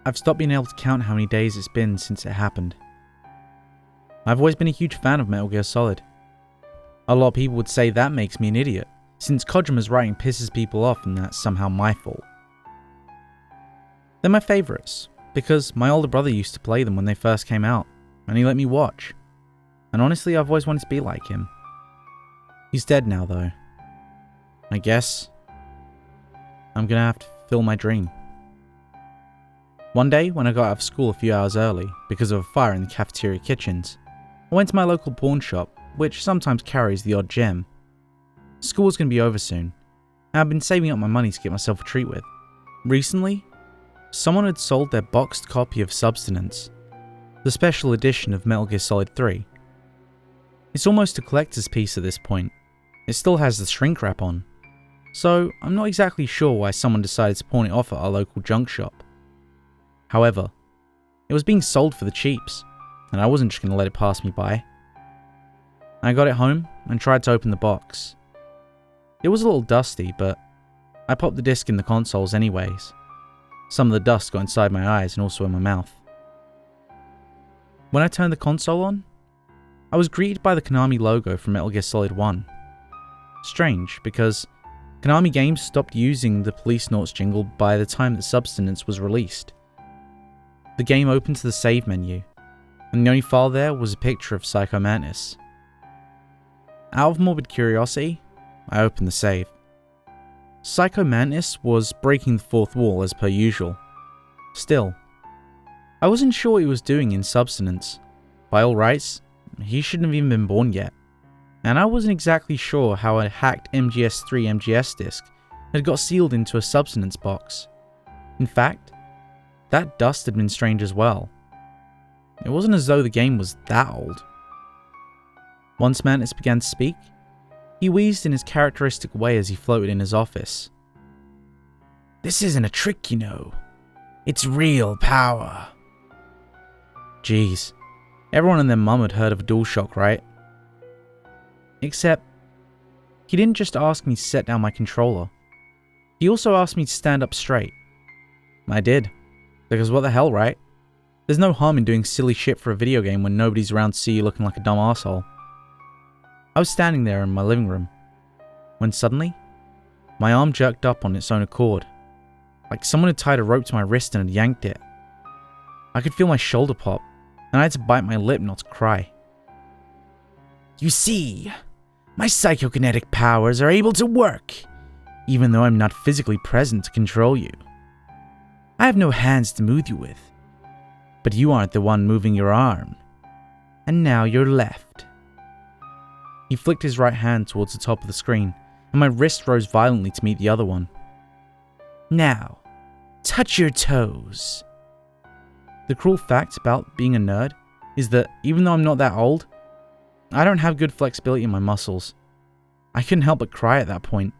I've stopped being able to count how many days it's been since it happened. I've always been a huge fan of Metal Gear Solid. A lot of people would say that makes me an idiot, since Kojima's writing pisses people off and that's somehow my fault. They're my favourites, because my older brother used to play them when they first came out, and he let me watch. And honestly, I've always wanted to be like him. He's dead now though. I guess I'm gonna have to fulfill my dream. One day, when I got out of school a few hours early, because of a fire in the cafeteria kitchens, I went to my local pawn shop, which sometimes carries the odd gem. School was going to be over soon, and I've been saving up my money to get myself a treat with. Recently, someone had sold their boxed copy of Substance, the special edition of Metal Gear Solid 3. It's almost a collector's piece at this point. It still has the shrink wrap on, so I'm not exactly sure why someone decided to pawn it off at our local junk shop. However, it was being sold for the cheaps, and I wasn't just going to let it pass me by. I got it home and tried to open the box. It was a little dusty, but I popped the disc in the consoles anyways. Some of the dust got inside my eyes and also in my mouth. When I turned the console on, I was greeted by the Konami logo from Metal Gear Solid 1. Strange, because Konami Games stopped using the Police Notes jingle by the time that Substance was released. The game opened to the save menu, and the only file there was a picture of Psycho Mantis. Out of morbid curiosity, I opened the save. Psycho Mantis was breaking the fourth wall as per usual. Still, I wasn't sure what he was doing in Substance. By all rights, he shouldn't have even been born yet, and I wasn't exactly sure how a hacked MGS3 MGS disc had got sealed into a Substance box. In fact, that dust had been strange as well. It wasn't as though the game was that old. Once Mantis began to speak, he wheezed in his characteristic way as he floated in his office. "This isn't a trick, you know. It's real power." Jeez, everyone and their mum had heard of a DualShock, right? Except, he didn't just ask me to set down my controller. He also asked me to stand up straight. I did. Because what the hell, right? There's no harm in doing silly shit for a video game when nobody's around to see you looking like a dumb asshole. I was standing there in my living room, when suddenly, my arm jerked up on its own accord, like someone had tied a rope to my wrist and had yanked it. I could feel my shoulder pop, and I had to bite my lip not to cry. "You see, my psychokinetic powers are able to work, even though I'm not physically present to control you. I have no hands to move you with, but you aren't the one moving your arm, and now you're left." He flicked his right hand towards the top of the screen, and my wrist rose violently to meet the other one. "Now, touch your toes." The cruel fact about being a nerd is that even though I'm not that old, I don't have good flexibility in my muscles. I couldn't help but cry at that point,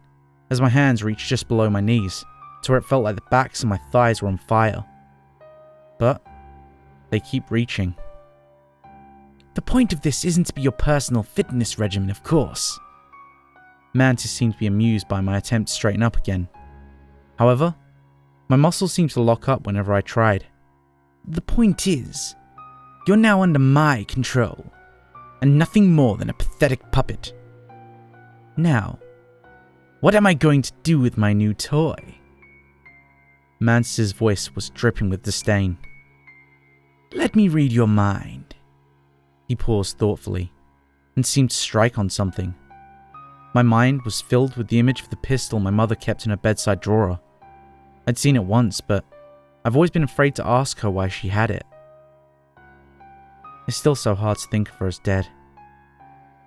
as my hands reached just below my knees, to where it felt like the backs of my thighs were on fire. But they keep reaching. "The point of this isn't to be your personal fitness regimen, of course." Mantis seemed to be amused by my attempt to straighten up again. However, my muscles seemed to lock up whenever I tried. "The point is, you're now under my control, and nothing more than a pathetic puppet. Now, what am I going to do with my new toy?" Mantis' voice was dripping with disdain. "Let me read your mind." He paused thoughtfully, and seemed to strike on something. My mind was filled with the image of the pistol my mother kept in her bedside drawer. I'd seen it once, but I've always been afraid to ask her why she had it. It's still so hard to think of her as dead,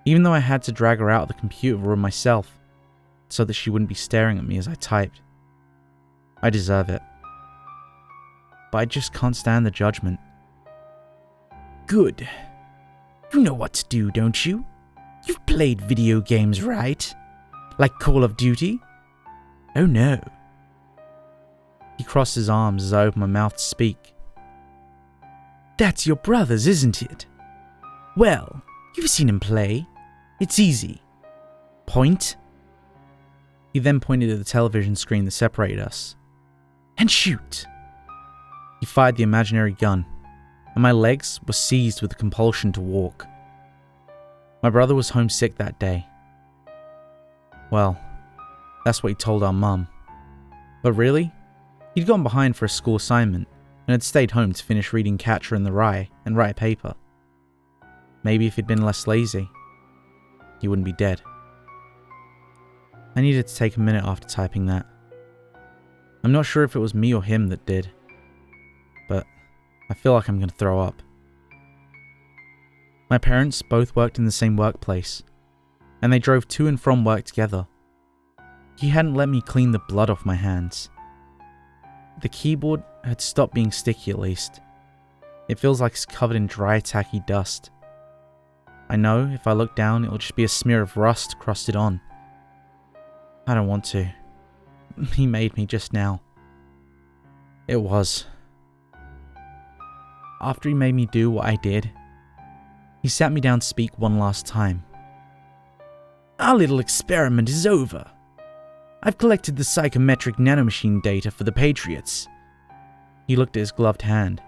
even though I had to drag her out of the computer room myself, so that she wouldn't be staring at me as I typed. I deserve it, but I just can't stand the judgment. "Good. You know what to do, don't you? You've played video games, right? Like Call of Duty?" "Oh no." He crossed his arms as I opened my mouth to speak. "That's your brother's, isn't it? Well, you've seen him play. It's easy. Point." He then pointed at the television screen that separated us. "And shoot." He fired the imaginary gun, and my legs were seized with the compulsion to walk. My brother was homesick that day. Well, that's what he told our mum. But really, he'd gone behind for a school assignment and had stayed home to finish reading Catcher in the Rye and write a paper. Maybe if he'd been less lazy, he wouldn't be dead. I needed to take a minute after typing that. I'm not sure if it was me or him that did, but I feel like I'm going to throw up. My parents both worked in the same workplace, and they drove to and from work together. He hadn't let me clean the blood off my hands. The keyboard had stopped being sticky at least. It feels like it's covered in dry, tacky dust. I know if I look down, it'll just be a smear of rust crusted on. I don't want to. He made me just now. It was. After he made me do what I did, he sat me down to speak one last time. Our little experiment is over. I've collected the psychometric nanomachine data for the Patriots. He looked at his gloved hand,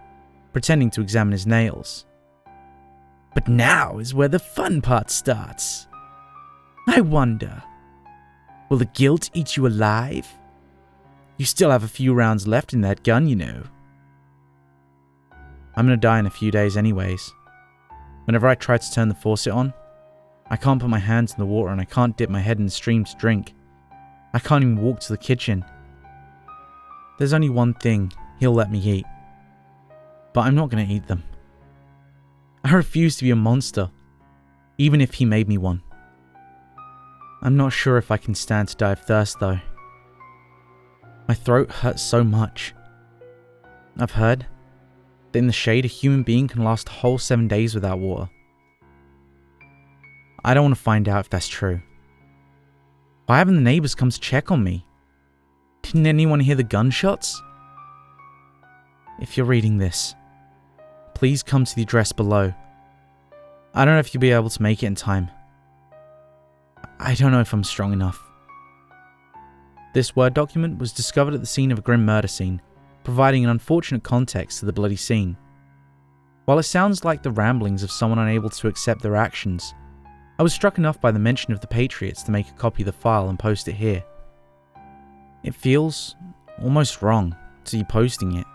pretending to examine his nails. But now is where the fun part starts. I wonder, will the guilt eat you alive? You still have a few rounds left in that gun, you know. I'm gonna die in a few days anyways. Whenever I try to turn the faucet on, I can't put my hands in the water and I can't dip my head in the stream to drink. I can't even walk to the kitchen. There's only one thing he'll let me eat. But I'm not gonna eat them. I refuse to be a monster, even if he made me one. I'm not sure if I can stand to die of thirst though. My throat hurts so much. I've heard that in the shade a human being can last a whole 7 days without water. I don't want to find out if that's true. Why haven't the neighbors come to check on me? Didn't anyone hear the gunshots? If you're reading this, please come to the address below. I don't know if you'll be able to make it in time. I don't know if I'm strong enough. This Word document was discovered at the scene of a grim murder scene, providing an unfortunate context to the bloody scene. While it sounds like the ramblings of someone unable to accept their actions, I was struck enough by the mention of the Patriots to make a copy of the file and post it here. It feels almost wrong to be posting it,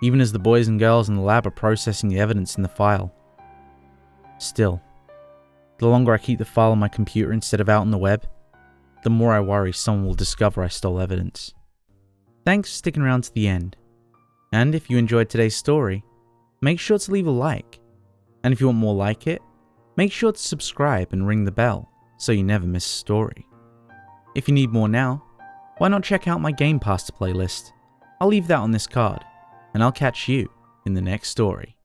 even as the boys and girls in the lab are processing the evidence in the file. Still, the longer I keep the file on my computer instead of out on the web, the more I worry someone will discover I stole evidence. Thanks for sticking around to the end. And if you enjoyed today's story, make sure to leave a like. And if you want more like it, make sure to subscribe and ring the bell so you never miss a story. If you need more now, why not check out my Gamepasta playlist? I'll leave that on this card, and I'll catch you in the next story.